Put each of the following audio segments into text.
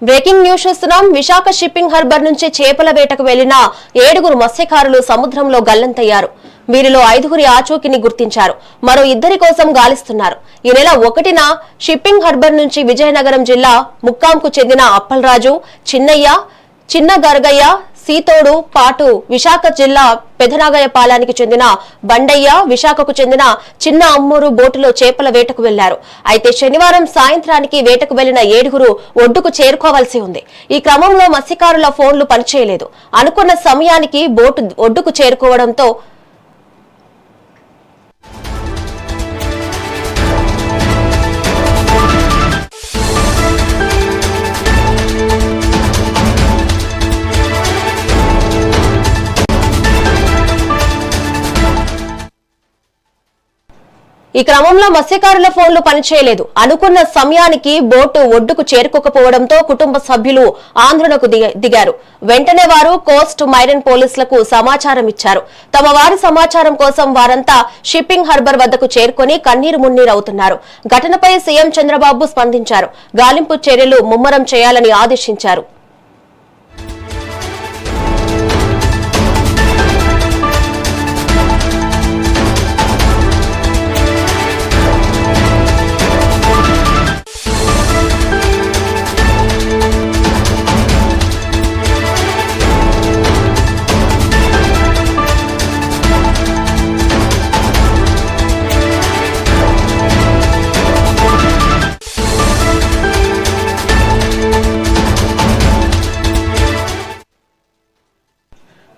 Breaking news చూస్తున్నాం. Visakha shipping harbour నుంచి చేపల వేటకు వెళ్లిన 7 మత్స్యకారులు సముద్రంలో గల్లంతయ్యారు. వీరిలో 5 ఆచూకీని గుర్తించారు. మరో 2 కోసం గాలిస్తున్నారు. ఈ నెల 1న షిప్పింగ్ హార్బర్ నుంచి విజయనగరం జిల్లా ముక్కాంకు చెందిన అప్పలరాజు, చిన్నయ్య, చిన్న గరగయ్య, సీతోడు పాటు విశాఖ జిల్లా పెదనాగయపాలానికి చెందిన బండయ్య, విశాఖకు చెందిన చిన్న అమ్మూరు బోటులో చేపల వేటకు వెళ్లారు. అయితే శనివారం సాయంత్రానికి వేటకు వెళ్లిన 7 ఒడ్డుకు చేరుకోవాల్సి ఉంది. ఈ క్రమంలో మత్స్యకారుల ఫోన్లు పనిచేయలేదు. అనుకున్న సమయానికి బోటు ఒడ్డుకు చేరుకోవడంతో మత్స్యకారుల ఫోన్లు పనిచేయలేదు. అనుకున్న సమయానికి బోటు ఒడ్డుకు చేరుకోకపోవడంతో కుటుంబ సభ్యులు ఆందోళనకు దిగారు. వెంటనే వారు కోస్ట్ మైరన్ పోలీసులకు సమాచారం ఇచ్చారు. తమ వారి సమాచారం కోసం వారంతా షిప్పింగ్ హార్బర్ వద్దకు చేరుకుని కన్నీరు మున్నీరవుతున్నారు. ఘటనపై సీఎం చంద్రబాబు స్పందించారు. గాలింపు చర్యలు ముమ్మరం చేయాలని ఆదేశించారు.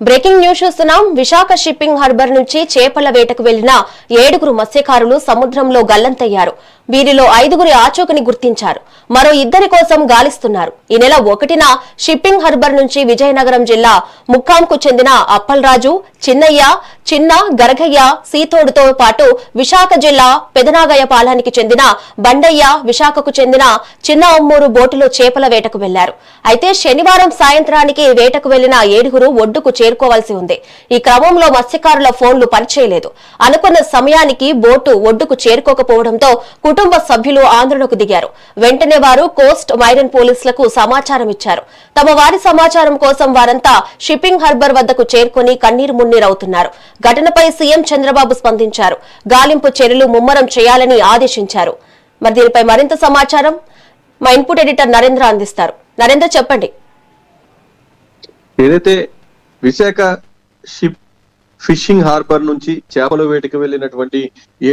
బ్రేకింగ్ న్యూస్ చూస్తున్నాం. విశాఖ షిప్పింగ్ హార్బర్ నుంచి చేపల వేటకు వెళ్లిన 7 మత్స్యకారులు సముద్రంలో గల్లంతయ్యారు. వీరిలో 5 ఆచూకీని గుర్తించారు. మరో 2 కోసం గాలిస్తున్నారు. ఈ నెల 1న షిప్పింగ్ హార్బర్ నుంచి విజయనగరం జిల్లా ముక్కాంకు చెందిన అప్పలరాజు, చిన్నయ్య, చిన్న గరగయ్య, సీతోడుతో పాటు విశాఖ జిల్లా పెదనాగయపాలానికి చెందిన బండయ్య, విశాఖకు చెందిన చిన్న అమ్మూరు బోటులో చేపల వేటకు వెళ్లారు. అయితే శనివారం సాయంత్రానికి వేటకు వెళ్లిన 7 ఒడ్డుకు చేరుకోవాల్సి ఉంది. ఈ క్రమంలో మత్స్యకారుల ఫోన్లు పనిచేయలేదు. అనుకున్న సమయానికి బోటు ఒడ్డుకు చేరుకోకపోవడంతో కుటుంబ సభ్యులు ఆందోళనకు దిగారు. వెంటనే వారు కోస్ట్ మైరన్ పోలీసులకు సమాచారం ఇచ్చారు. తమ వారి సమాచారం కోసం వారంతా షిప్పింగ్ హార్బర్ వద్దకు చేరుకుని కన్నీరు మున్నీరవుతున్నారు. ఘటనపై సీఎం చంద్రబాబు స్పందించారు. గాలింపు చర్యలు ముమ్మరం చేయాలని ఆదేశించారు. మరి దీనిపై మరింత సమాచారం మా ఇన్పుట్ ఎడిటర్ నరేంద్ర అందిస్తారు. నరేంద్ర, చెప్పండి. ఏదైతే విశాఖ ఫిషింగ్ హార్బర్ నుంచి చేపల వేటకు వెళ్లినటువంటి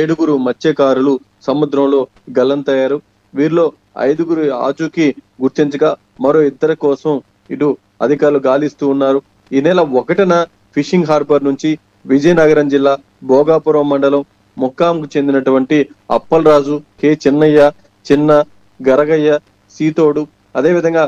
7 మత్స్యకారులు సముద్రంలో గల్లంతయ్యారు. వీరిలో 5 ఆచూకీ గుర్తించగా మరో 2 కోసం ఇటు అధికారులు గాలిస్తూ ఉన్నారు. ఈ నెల 1న ఫిషింగ్ హార్బర్ నుంచి విజయనగరం జిల్లా భోగాపురం మండలం ముక్కాంకు చెందినటువంటి అప్పలరాజు, కె చిన్నయ్య, చిన్న గరగయ్య, సీతోడు, అదేవిధంగా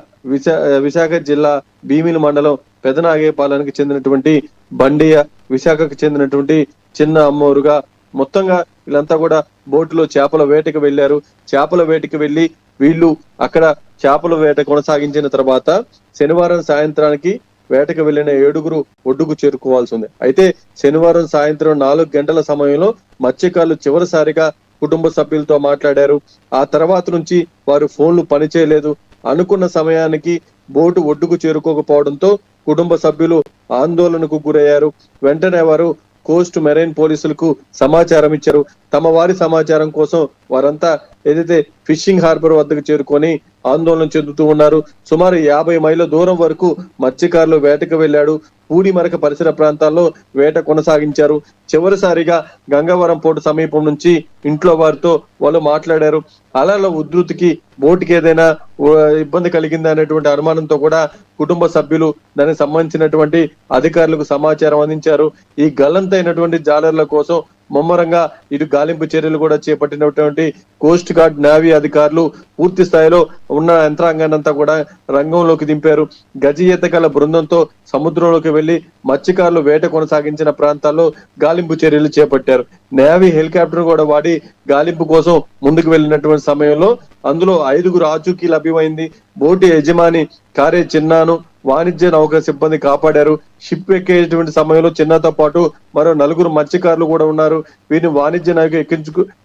విశాఖ జిల్లా భీమిలి మండలం పెదనాగేపాలెనికి చెందినటువంటి బండియ, విశాఖకు చెందినటువంటి చిన్న అమ్మోరుగా మొత్తంగా వీళ్ళంతా కూడా బోటులో చేపల వేటకు వెళ్లారు. చేపల వేటకు వెళ్లి వీళ్ళు అక్కడ చేపల వేట కొనసాగించిన తర్వాత శనివారం సాయంత్రానికి వేటకు వెళ్లిన 7 ఒడ్డుకు చేరుకోవాల్సి ఉంది. అయితే శనివారం సాయంత్రం 4 గంటల సమయంలో మత్స్యకారులు చివరిసారిగా కుటుంబ సభ్యులతో మాట్లాడారు. ఆ తర్వాత నుంచి వారు ఫోన్లు పనిచేయలేదు. అనుకున్న సమయానికి బోటు ఒడ్డుకు చేరుకోకపోవడంతో కుటుంబ సభ్యులు ఆందోళనకు గురయ్యారు. వెంటనే వారు కోస్ట్ మెరైన్ పోలీసులకు సమాచారం ఇచ్చారు. తమ వారి సమాచారం కోసం వారంతా ఏదైతే ఫిషింగ్ హార్బర్ వద్దకు చేరుకొని ఆందోళన చెందుతూ ఉన్నారు. సుమారు 50 మైళ్ళ దూరం వరకు మత్స్యకారులు వేటకు వెళ్లాడు. పూడిమరక పరిసర ప్రాంతాల్లో వేట కొనసాగించారు. చివరిసారిగా గంగవరం పోర్టు సమీపం నుంచి ఇంట్లో వారితో వాళ్ళు మాట్లాడారు. అలల ఉధృతికి బోటుకి ఏదైనా ఇబ్బంది కలిగిందా అనేటువంటి అనుమానంతో కూడా కుటుంబ సభ్యులు దానికి సంబంధించినటువంటి అధికారులకు సమాచారం అందించారు. ఈ గల్లంతైనటువంటి జాలర్ల కోసం ముమ్మరంగా ఇటు గాలింపు చర్యలు కూడా చేపట్టినటువంటి కోస్ట్ గార్డ్, నేవీ అధికారులు పూర్తి స్థాయిలో ఉన్న యంత్రాంగాన్ని అంతా కూడా రంగంలోకి దింపారు. గజ ఈతగాళ్ల బృందంతో సముద్రంలోకి వెళ్లి మత్స్యకారులు వేట కొనసాగించిన ప్రాంతాల్లో గాలింపు చర్యలు చేపట్టారు. నేవీ హెలికాప్టర్ కూడా వాడి గాలింపు కోసం ముందుకు వెళ్ళినటువంటి సమయంలో అందులో 5 ఆచూకీ లభ్యమైంది. బోటు యజమాని కారే చిన్నాను, వాణిజ్య నౌక సిబ్బంది కాపాడారు. షిప్ ఎక్కేటువంటి సమయంలో చిన్నతో పాటు మరో 4 మత్స్యకారులు కూడా ఉన్నారు. వీరిని వాణిజ్య నౌక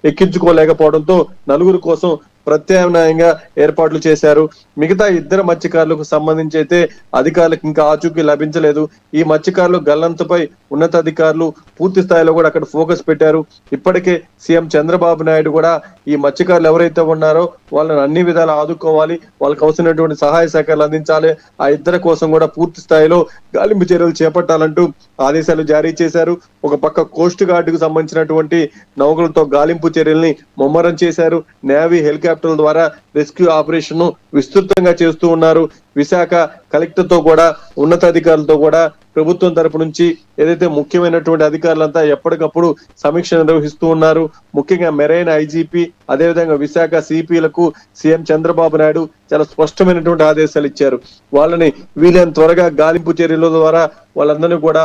ఎక్కించుకోలేకపోవడంతో 4 కోసం ప్రత్యామ్నాయంగా ఏర్పాట్లు చేశారు. మిగతా ఇద్దరు మత్స్యకారులకు సంబంధించి అయితే అధికారులకు ఇంకా ఆచూకీ లభించలేదు. ఈ మత్స్యకారులు గల్లంతుపై ఉన్నతాధికారులు పూర్తి స్థాయిలో కూడా అక్కడ ఫోకస్ పెట్టారు. ఇప్పటికే సీఎం చంద్రబాబు నాయుడు కూడా ఈ మత్స్యకారులు ఎవరైతే ఉన్నారో వాళ్ళని అన్ని విధాలు ఆదుకోవాలి, వాళ్ళకి అవసరమైనటువంటి సహాయ సహకారాలు అందించాలి, ఆ ఇద్దరి కోసం కూడా పూర్తి స్థాయిలో గాలింపు చర్యలు చేపట్టాలంటూ ఆదేశాలు జారీ చేశారు. ఒక పక్క కోస్ట్ గార్డుకు సంబంధించినటువంటి నౌకలతో గాలింపు చర్యల్ని ముమ్మరం చేశారు. నేవీ హెలికాప్టర్ల ద్వారా రెస్క్యూ ఆపరేషన్ ను విస్తృతంగా చేస్తూ ఉన్నారు. విశాఖ కలెక్టర్ తో కూడా ఉన్నతాధికారులతో కూడా ప్రభుత్వం తరపు నుంచి ఏదైతే ముఖ్యమైనటువంటి అధికారులంతా ఎప్పటికప్పుడు సమీక్ష నిర్వహిస్తూ ఉన్నారు. ముఖ్యంగా మెరైన్ ఐజీపీ అదేవిధంగా విశాఖ సిపిలకు సీఎం చంద్రబాబు నాయుడు చాలా స్పష్టమైనటువంటి ఆదేశాలు ఇచ్చారు. వాళ్ళని వీలైన త్వరగా గాలింపు చర్యల ద్వారా వాళ్ళందరినీ కూడా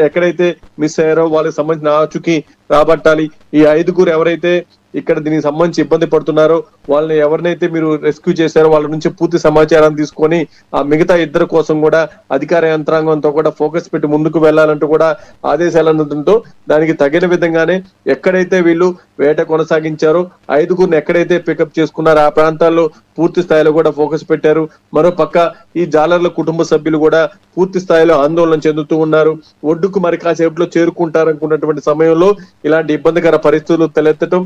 ఎక్కడైతే మిస్ అయ్యారో వాళ్ళకి సంబంధించిన ఆచూకీ రాబట్టాలి. ఈ 5గురు ఎవరైతే ఇక్కడ దీనికి సంబంధించి ఇబ్బంది పడుతున్నారో వాళ్ళని ఎవరినైతే మీరు రెస్క్యూ చేశారో వాళ్ళ నుంచి పూర్తి సమాచారం తీసుకొని ఆ మిగతా ఇద్దరు కోసం కూడా అధికార యంత్రాంగంతో కూడా ఫోకస్ పెట్టి ముందుకు వెళ్లాలంటూ కూడా ఆదేశాలు అందుతుంటూ దానికి తగిన విధంగానే ఎక్కడైతే వీళ్ళు వేట కొనసాగించారో 5గురిని ఎక్కడైతే పికప్ చేసుకున్నారో ఆ ప్రాంతాల్లో పూర్తి స్థాయిలో కూడా ఫోకస్ పెట్టారు. మరో పక్క ఈ జాలర్ల కుటుంబ సభ్యులు కూడా పూర్తి స్థాయిలో ఆందోళన చెందుతూ ఉన్నారు. ఒడ్డుకు మరి కాసేపులో చేరుకుంటారనుకున్నటువంటి సమయంలో ఇలాంటి ఇబ్బందికర పరిస్థితులు తలెత్తడం,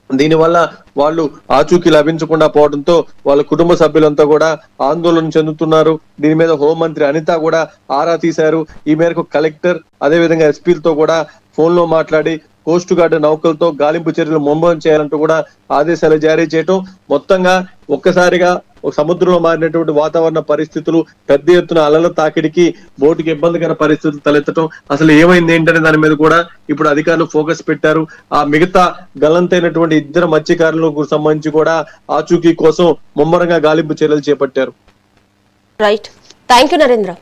దీనివల్ల వాళ్ళు ఆచూకీ లభించకుండా పోవడంతో వాళ్ళ కుటుంబ సభ్యులంతా కూడా ఆందోళన చెందుతున్నారు. దీని మీద హోంమంత్రి అనిత కూడా ఆరా తీశారు. ఈ మేరకు కలెక్టర్ అదేవిధంగా ఎస్పీలతో కూడా ఫోన్ లో మాట్లాడి కోస్ట్ గార్డు నౌకలతో గాలింపు చర్యలు ముమ్మరం చేయాలంటూ కూడా ఆదేశాలు జారీ చేయటం, మొత్తంగా ఒక్కసారిగా సముద్రంలో మారినటువంటి వాతావరణ పరిస్థితులు, పెద్ద ఎత్తున అలల తాకిడికి బోటుకి ఇబ్బందికర పరిస్థితులు తలెత్తడం, అసలు ఏమైంది ఏంటనే దాని మీద కూడా ఇప్పుడు అధికారులు ఫోకస్ పెట్టారు. ఆ మిగతా గల్లంతైనటువంటి ఇద్దరు మత్స్యకారులకు సంబంధించి కూడా ఆచూకీ కోసం ముమ్మరంగా గాలింపు చర్యలు చేపట్టారు. Right, thank you Narendra.